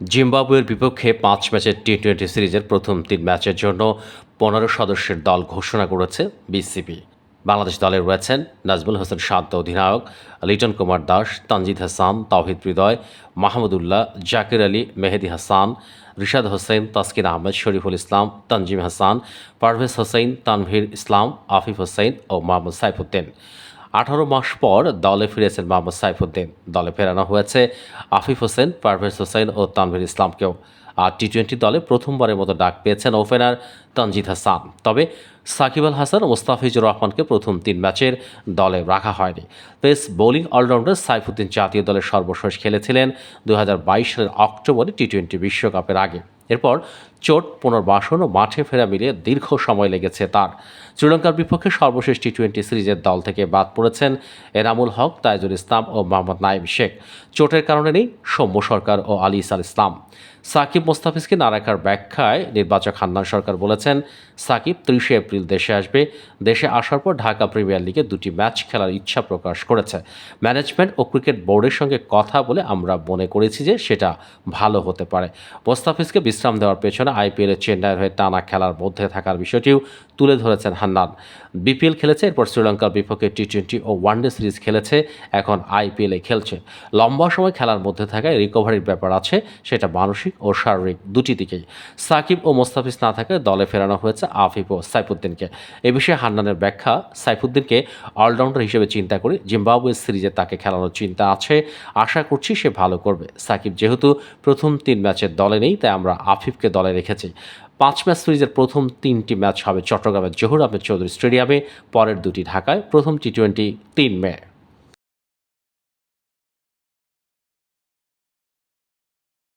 জিম্বাবুয়ের বিপক্ষে ৫ ম্যাচের টি-20 সিরিজের প্রথম ৩ ম্যাচের জন্য ১৫ সদস্যের দল ঘোষণা করেছে বিসিবি। বাংলাদেশ দলে রয়েছেন নাজমুল হোসেন শান্ত অধিনায়ক, লিটন কুমার দাস, তানজিদ হাসান, তাওহিদ হৃদয়, মাহমুদুল্লাহ, জাকির আলী, মেহেদী হাসান, রিশাদ হোসেন, তাসকিন আহমেদ, শরীফুল ইসলাম, তানজিম হাসান, পারভেজ হোসেন, তানভীর ইসলাম, আফিফ হোসেন ও মোহাম্মদ সাইফুদ্দিন। ১৮ মাস পর দলে ফিরেছেন মোহাম্মদ সাইফুদ্দিন। দলে ফেরানো হয়েছে আফিফ হোসেন, পারভেজ হোসেন ও তানভীর ইসলামকেও। আর টি-20 দলে প্রথমবারের মতো ডাক পেয়েছেন ওপেনার তানজিদ হাসান। তবে সাকিব আল হাসান ও মোস্তাফিজুর রহমানকে প্রথম ৩ ম্যাচের দলে রাখা হয়নি। পেস বোলিং অলরাউন্ডার সাইফুদ্দিন জাতীয় দলের সর্বশেষ খেলেছিলেন ২০২২ সালের অক্টোবরে টি-20 বিশ্বকাপের আগে। এরপর চোট, পুনর্বাসন ও মাঠে ফেরা মিলিয়ে দীর্ঘ সময় লেগেছে তার। শ্রীলঙ্কার বিপক্ষে সর্বশেষ টি-20 সিরিজের দল থেকে বাদ পড়েছেন এনামুল হক, তাইজুল ইসলাম ও মোহাম্মদ নাইম শেখ। চোটের কারণে নেই সৌম্য সরকার ও আলী ইসাল ইসলাম। সাকিব মোস্তাফিজকে না রাখার ব্যাখ্যায় নির্বাচক হান্নান সরকার বলেছেন, সাকিব ৩০ এপ্রিল দেশে আসবে। দেশে আসার পর ঢাকা প্রিমিয়ার লিগে ২টি ম্যাচ খেলার ইচ্ছা প্রকাশ করেছে। ম্যানেজমেন্ট ও ক্রিকেট বোর্ডের সঙ্গে কথা বলে আমরা মনে করেছি যে সেটা ভালো হতে পারে। মোস্তাফিজকে বিশ্রাম দেওয়ার পেছনে আইপিএলে চেন্নাইয়ের হয়ে টানা খেলার মধ্যে থাকার বিষয়টিও তুলে ধরেছেন হান্নান। বিপিএল খেলেছে, এরপর শ্রীলঙ্কার বিপক্ষে টি-20 ও ওয়ানডে সিরিজ খেলেছে, এখন আইপিএলে খেলছে। লম্বা সময় খেলার মধ্যে থাকায় রিকভারির ব্যাপার আছে, সেটা মানসিক ও শারীরিক দুটি দিকেই। সাকিব ও মোস্তাফিজ না থাকায় দলে ফেরানো হয়েছে আফিফ ও সাইফুদ্দিনকে। এ বিষয়ে হান্নানের ব্যাখ্যা, সাইফুদ্দিনকে অলরাউন্ডার হিসেবে চিন্তা করি, জিম্বাবুয়ে সিরিজে তাকে খেলানোর চিন্তা আছে, আশা করছি সে ভালো করবে। সাকিব যেহেতু প্রথম ৩ ম্যাচের দলে নেই, তাই আমরা আফিফকে দলে রেখেছি। ৫ ম্যাচ সিরিজের প্রথম ৩টি ম্যাচ হবে চট্টগ্রামের জহুর আহমেদ চৌধুরী স্টেডিয়ামে, পরের ২টি ঢাকায়। প্রথম টি-20 ৩ মে।